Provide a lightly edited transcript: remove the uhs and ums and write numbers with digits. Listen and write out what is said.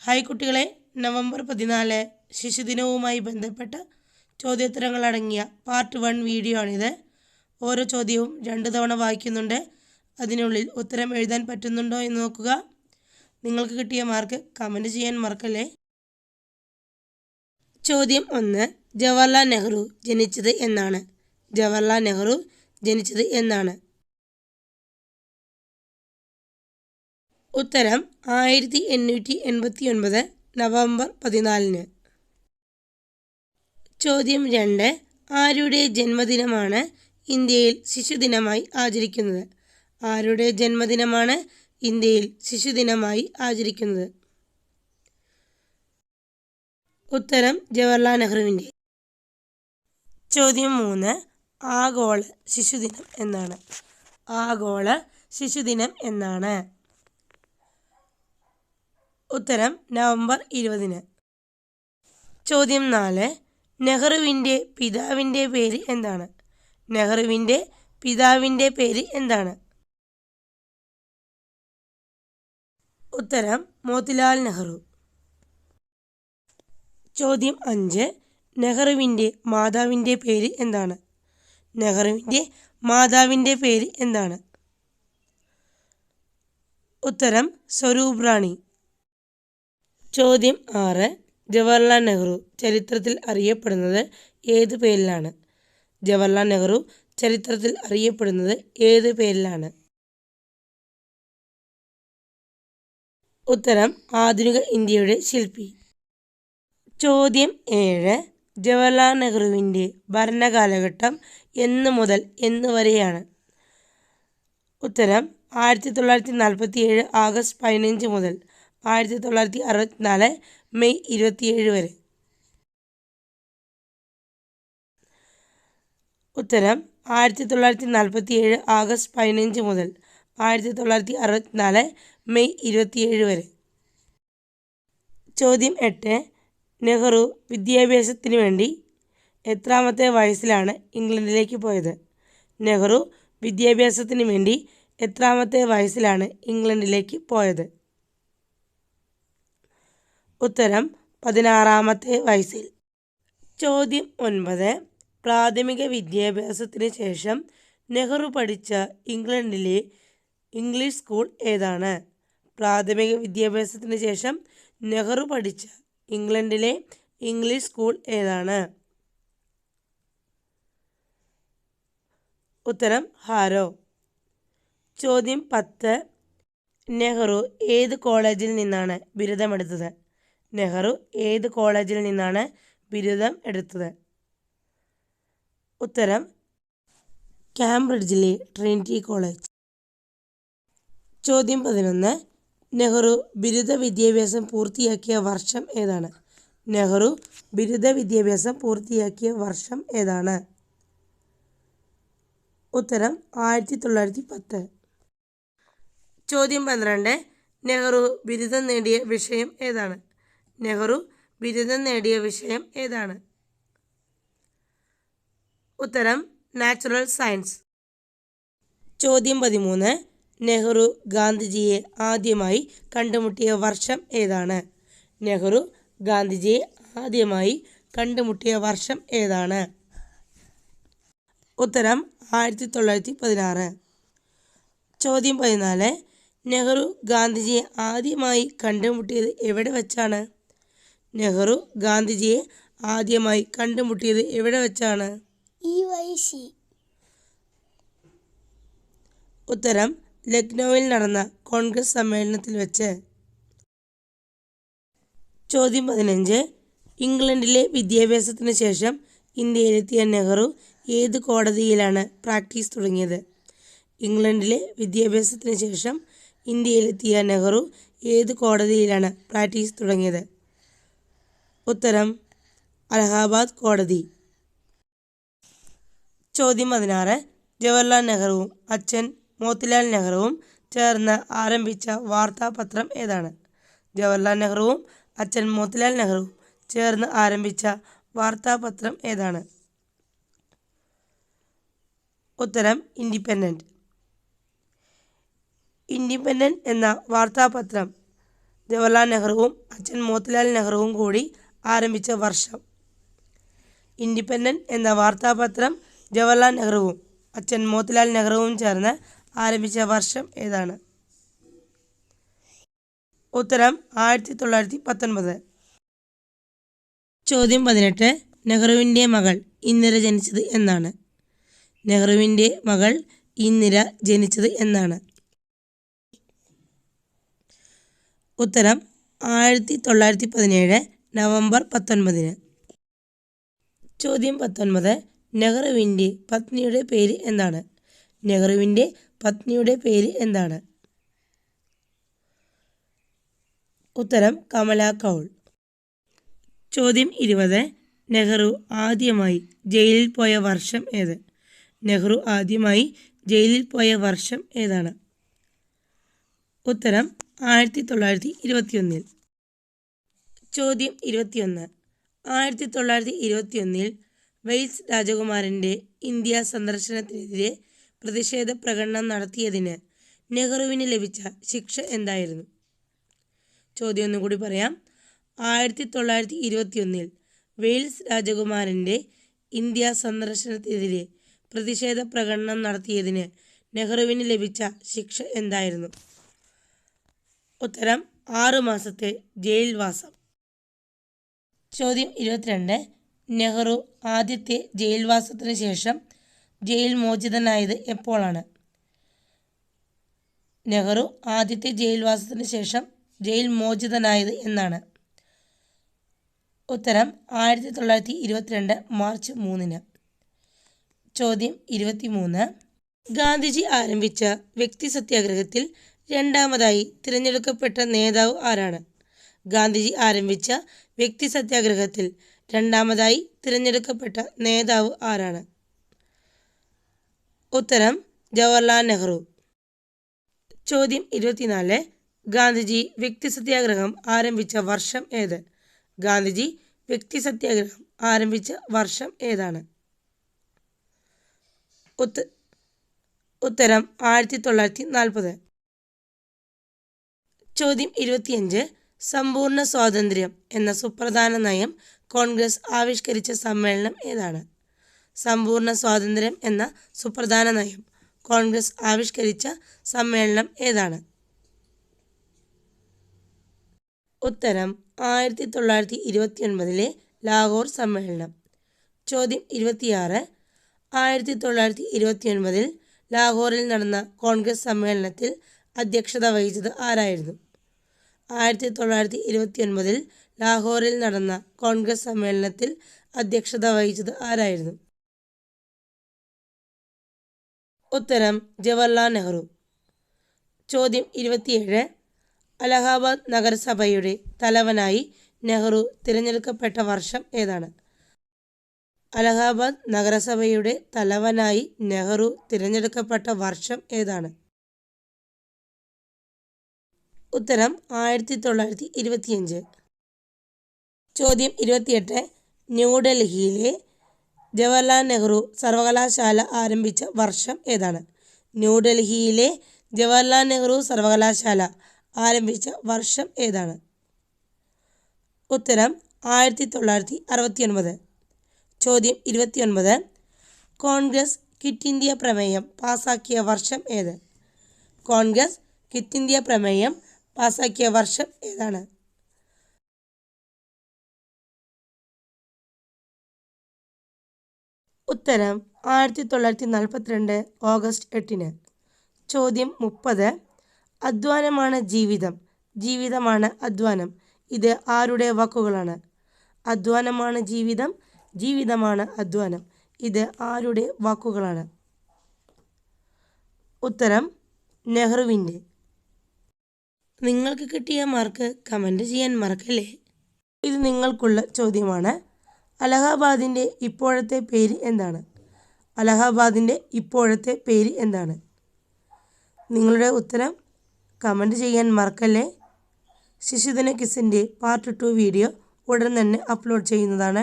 Hi കുട്ടികളെ, November 14 ശിശുദിനവുമായി ബന്ധപ്പെട്ട ചോദ്യോത്തരങ്ങളടങ്ങിയ part 1 video ആണിത്. ഓരോ ചോദ്യവും 2 തവണ വായിക്കുന്നുണ്ട്. അതിനുള്ളിൽ ഉത്തരം എഴുതാൻ പറ്റുന്നുണ്ടോ എന്ന് നോക്കുക. നിങ്ങൾക്ക് കിട്ടിയ മാർക്ക് കമൻറ്റ് ചെയ്യാൻ മറക്കല്ലേ. ചോദ്യം 1. ജവഹർലാൽ നെഹ്റു ജനിച്ചത് എന്നാണ്? ജവഹർലാൽ നെഹ്റു ജനിച്ചത് എന്നാണ്? ഉത്തരം 1889 നവംബർ 14. ചോദ്യം 2. ആരുടെ ജന്മദിനമാണ് ഇന്ത്യയിൽ ശിശുദിനമായി ആചരിക്കുന്നത്? ആരുടെ ജന്മദിനമാണ് ഇന്ത്യയിൽ ശിശുദിനമായി ആചരിക്കുന്നത്? ഉത്തരം ജവഹർലാൽ നെഹ്റുവിൻ്റെ. ചോദ്യം 3. ആഗോള ശിശുദിനം എന്നാണ്? ആഗോള ശിശുദിനം എന്നാണ്? ഉത്തരം നവംബർ 20. ചോദ്യം 4. നെഹ്റുവിൻ്റെ പിതാവിൻ്റെ പേര് എന്താണ്? നെഹ്റുവിൻ്റെ പിതാവിൻ്റെ പേര് എന്താണ്? ഉത്തരം മോത്തിലാൽ നെഹ്റു. ചോദ്യം 5. നെഹ്റുവിൻ്റെ മാതാവിൻ്റെ പേര് എന്താണ്? നെഹ്റുവിൻ്റെ മാതാവിൻ്റെ പേര് എന്താണ്? ഉത്തരം സ്വരൂപ് റാണി. ചോദ്യം 6. ജവഹർലാൽ നെഹ്റു ചരിത്രത്തിൽ അറിയപ്പെടുന്നത് ഏത് പേരിലാണ്? ജവഹർലാൽ നെഹ്റു ചരിത്രത്തിൽ അറിയപ്പെടുന്നത് ഏത് പേരിലാണ്? ഉത്തരം ആധുനിക ഇന്ത്യയുടെ ശില്പി. ചോദ്യം 7. ജവഹർലാൽ നെഹ്റുവിൻ്റെ ഭരണകാലഘട്ടം എന്ന് മുതൽ എന്ന് വരെയാണ്? ഉത്തരം 1947 ആഗസ്റ്റ് 15 മുതൽ 1964 മെയ് 27 വരെ. ഉത്തരം 1947 ആഗസ്റ്റ് 15 മുതൽ 1964 മെയ് 27 വരെ. ചോദ്യം 8. നെഹ്റു വിദ്യാഭ്യാസത്തിന് വേണ്ടി എത്രാമത്തെ വയസ്സിലാണ് ഇംഗ്ലണ്ടിലേക്ക് പോയത്? നെഹ്റു വിദ്യാഭ്യാസത്തിന് വേണ്ടി എത്രാമത്തെ വയസ്സിലാണ് ഇംഗ്ലണ്ടിലേക്ക് പോയത്? ഉത്തരം 16ാമത്തെ വയസ്സിൽ. ചോദ്യം 9. പ്രാഥമിക വിദ്യാഭ്യാസത്തിന് ശേഷം നെഹ്റു പഠിച്ച ഇംഗ്ലണ്ടിലെ ഇംഗ്ലീഷ് സ്കൂൾ ഏതാണ്? പ്രാഥമിക വിദ്യാഭ്യാസത്തിന് ശേഷം നെഹ്റു പഠിച്ച ഇംഗ്ലണ്ടിലെ ഇംഗ്ലീഷ് സ്കൂൾ ഏതാണ്? ഉത്തരം ഹാരോ. ചോദ്യം 10. നെഹ്റു ഏത് കോളേജിൽ നിന്നാണ് ബിരുദമെടുത്തത്? നെഹ്റു ഏത് കോളേജിൽ നിന്നാണ് ബിരുദം എടുത്തത്? ഉത്തരം കാംബ്രിഡ്ജിലെ ട്രിനിറ്റി കോളേജ്. ചോദ്യം 11. നെഹ്റു ബിരുദ വിദ്യാഭ്യാസം പൂർത്തിയാക്കിയ വർഷം ഏതാണ്? നെഹ്റു ബിരുദ വിദ്യാഭ്യാസം പൂർത്തിയാക്കിയ വർഷം ഏതാണ്? ഉത്തരം 1910. ചോദ്യം 12. നെഹ്റു ബിരുദം നേടിയ വിഷയം ഏതാണ്? നെഹ്റു ബിരുദം നേടിയ വിഷയം ഏതാണ്? ഉത്തരം നാച്ചുറൽ സയൻസ്. ചോദ്യം 13. നെഹ്റു ഗാന്ധിജിയെ ആദ്യമായി കണ്ടുമുട്ടിയ വർഷം ഏതാണ്? നെഹ്റു ഗാന്ധിജിയെ ആദ്യമായി കണ്ടുമുട്ടിയ വർഷം ഏതാണ്? ഉത്തരം 1916. ചോദ്യം 14. നെഹ്റു ഗാന്ധിജിയെ ആദ്യമായി കണ്ടുമുട്ടിയത് എവിടെ വച്ചാണ്? നെഹ്റു ഗാന്ധിജിയെ ആദ്യമായി കണ്ടുമുട്ടിയത് എവിടെ വച്ചാണ്? ഉത്തരം ലക്നൌവിൽ നടന്ന കോൺഗ്രസ് സമ്മേളനത്തിൽ വെച്ച്. ചോദ്യം 15. ഇംഗ്ലണ്ടിലെ വിദ്യാഭ്യാസത്തിന് ശേഷം ഇന്ത്യയിലെത്തിയ നെഹ്റു ഏത് കോടതിയിലാണ് പ്രാക്ടീസ് തുടങ്ങിയത്? ഇംഗ്ലണ്ടിലെ വിദ്യാഭ്യാസത്തിന് ശേഷം ഇന്ത്യയിലെത്തിയ നെഹ്റു ഏത് കോടതിയിലാണ് പ്രാക്ടീസ് തുടങ്ങിയത്? ഉത്തരം അലഹാബാദ് കോടതി. ചോദ്യം 16. ജവഹർലാൽ നെഹ്റുവും അച്ഛൻ മോത്തിലാൽ നെഹ്റുവും ചേർന്ന് ആരംഭിച്ച വാർത്താപത്രം ഏതാണ്? ജവഹർലാൽ നെഹ്റുവും അച്ഛൻ മോത്തിലാൽ നെഹ്റുവും ചേർന്ന് ആരംഭിച്ച വാർത്താപത്രം ഏതാണ്? ഉത്തരം ഇൻഡിപെൻഡൻറ്റ്. ഇൻഡിപെൻഡൻറ്റ് എന്ന വാർത്താപത്രം ജവഹർലാൽ നെഹ്റുവും അച്ഛൻ മോത്തിലാൽ നെഹ്റുവും കൂടി ആരംഭിച്ച വർഷം. ഇൻഡിപെൻഡൻറ്റ് എന്ന വാർത്താപത്രം ജവഹർലാൽ നെഹ്റുവും അച്ഛൻ മോത്തിലാൽ നെഹ്റുവും ചേർന്ന് ആരംഭിച്ച വർഷം ഏതാണ്? ഉത്തരം 1919. ചോദ്യം 18. നെഹ്റുവിൻ്റെ മകൾ ഇന്ദിര ജനിച്ചത് എന്നാണ്? നെഹ്റുവിൻ്റെ മകൾ ഇന്ദിര ജനിച്ചത് എന്നാണ്? ഉത്തരം 1917 നവംബർ 19. ചോദ്യം 19. നെഹ്റുവിൻ്റെ പത്നിയുടെ പേര് എന്താണ്? നെഹ്റുവിൻ്റെ പത്നിയുടെ പേര് എന്താണ്? ഉത്തരം കമല കൗൾ. ചോദ്യം 20. നെഹ്റു ആദ്യമായി ജയിലിൽ പോയ വർഷം ഏത്? നെഹ്റു ആദ്യമായി ജയിലിൽ പോയ വർഷം ഏതാണ്? ഉത്തരം 1921. ചോദ്യം 21. 1921 വെയിൽസ് രാജകുമാരൻ്റെ ഇന്ത്യ സന്ദർശനത്തിനെതിരെ പ്രതിഷേധ പ്രകടനം നടത്തിയതിന് നെഹ്റുവിന് ലഭിച്ച ശിക്ഷ എന്തായിരുന്നു? ചോദ്യം ഒന്നുകൂടി പറയാം. 1921 വെയിൽസ് രാജകുമാരൻ്റെ ഇന്ത്യ സന്ദർശനത്തിനെതിരെ പ്രതിഷേധ പ്രകടനം നടത്തിയതിന് നെഹ്റുവിന് ലഭിച്ച ശിക്ഷ എന്തായിരുന്നു? ഉത്തരം 6 മാസത്തെ ജയിൽവാസം. ചോദ്യം 22. നെഹ്റു ആദ്യത്തെ ജയിൽവാസത്തിന് ശേഷം ജയിൽ മോചിതനായത് എപ്പോഴാണ്? നെഹ്റു ആദ്യത്തെ ജയിൽവാസത്തിന് ശേഷം ജയിൽ മോചിതനായത് എന്നാണ്? ഉത്തരം 1922 മാർച്ച് 3. ചോദ്യം 23. ഗാന്ധിജി ആരംഭിച്ച വ്യക്തി സത്യാഗ്രഹത്തിൽ രണ്ടാമതായി തിരഞ്ഞെടുക്കപ്പെട്ട നേതാവ് ആരാണ്? ഗാന്ധിജി ആരംഭിച്ച വ്യക്തി സത്യാഗ്രഹത്തിൽ രണ്ടാമതായി തിരഞ്ഞെടുക്കപ്പെട്ട നേതാവ് ആരാണ്? ഉത്തരം ജവഹർലാൽ നെഹ്റു. ചോദ്യം 24. ഗാന്ധിജി വ്യക്തി സത്യാഗ്രഹം ആരംഭിച്ച വർഷം ഏത്? ഗാന്ധിജി വ്യക്തി സത്യാഗ്രഹം ആരംഭിച്ച വർഷം ഏതാണ്? ഉത്തരം 1940. ചോദ്യം 25. സമ്പൂർണ്ണ സ്വാതന്ത്ര്യം എന്ന സുപ്രധാന നയം കോൺഗ്രസ് ആവിഷ്കരിച്ച സമ്മേളനം ഏതാണ്? സമ്പൂർണ്ണ സ്വാതന്ത്ര്യം എന്ന സുപ്രധാന നയം കോൺഗ്രസ് ആവിഷ്കരിച്ച സമ്മേളനം ഏതാണ്? ഉത്തരം 1929 ലാഹോർ സമ്മേളനം. ചോദ്യം 26. 1929 ലാഹോറിൽ നടന്ന കോൺഗ്രസ് സമ്മേളനത്തിൽ അധ്യക്ഷത വഹിച്ചത് ആരായിരുന്നു? 1929 ലാഹോറിൽ നടന്ന കോൺഗ്രസ് സമ്മേളനത്തിൽ അധ്യക്ഷത വഹിച്ചത് ആരായിരുന്നു? ഉത്തരം ജവഹർലാൽ നെഹ്റു. ചോദ്യം 27. അലഹാബാദ് നഗരസഭയുടെ തലവനായി നെഹ്റു തിരഞ്ഞെടുക്കപ്പെട്ട വർഷം ഏതാണ്? അലഹാബാദ് നഗരസഭയുടെ തലവനായി നെഹ്റു തിരഞ്ഞെടുക്കപ്പെട്ട വർഷം ഏതാണ്? ഉത്തരം 1925. ചോദ്യം 28. ന്യൂഡൽഹിയിലെ ജവഹർലാൽ നെഹ്റു സർവകലാശാല ആരംഭിച്ച വർഷം ഏതാണ്? ന്യൂഡൽഹിയിലെ ജവഹർലാൽ നെഹ്റു സർവകലാശാല ആരംഭിച്ച വർഷം ഏതാണ്? ഉത്തരം 1969. ചോദ്യം 29. കോൺഗ്രസ് ക്വിറ്റ് ഇന്ത്യ പ്രമേയം പാസാക്കിയ വർഷം ഏത്? കോൺഗ്രസ് ക്വിറ്റ് ഇന്ത്യ പ്രമേയം പാസാക്കിയ വർഷം ഏതാണ്? ഉത്തരം 1942 ഓഗസ്റ്റ് 8. ചോദ്യം 30. അധ്വാനമാണ് ജീവിതം, ജീവിതമാണ് അധ്വാനം. ഇത് ആരുടെ വാക്കുകളാണ്? അധ്വാനമാണ് ജീവിതം, ജീവിതമാണ് അധ്വാനം. ഇത് ആരുടെ വാക്കുകളാണ്? ഉത്തരം നെഹ്റുവിൻ്റെ. നിങ്ങൾക്ക് കിട്ടിയ മാർക്ക് കമൻറ്റ് ചെയ്യാൻ മറക്കല്ലേ. ഇത് നിങ്ങൾക്കുള്ള ചോദ്യമാണ്. അലഹാബാദിൻ്റെ ഇപ്പോഴത്തെ പേര് എന്താണ്? അലഹാബാദിൻ്റെ ഇപ്പോഴത്തെ പേര് എന്താണ്? നിങ്ങളുടെ ഉത്തരം കമൻറ്റ് ചെയ്യാൻ മറക്കല്ലേ. ശിശുദിന ക്വിസിൻ്റെ പാർട്ട് 2 വീഡിയോ ഉടൻ തന്നെ അപ്ലോഡ് ചെയ്യുന്നതാണ്.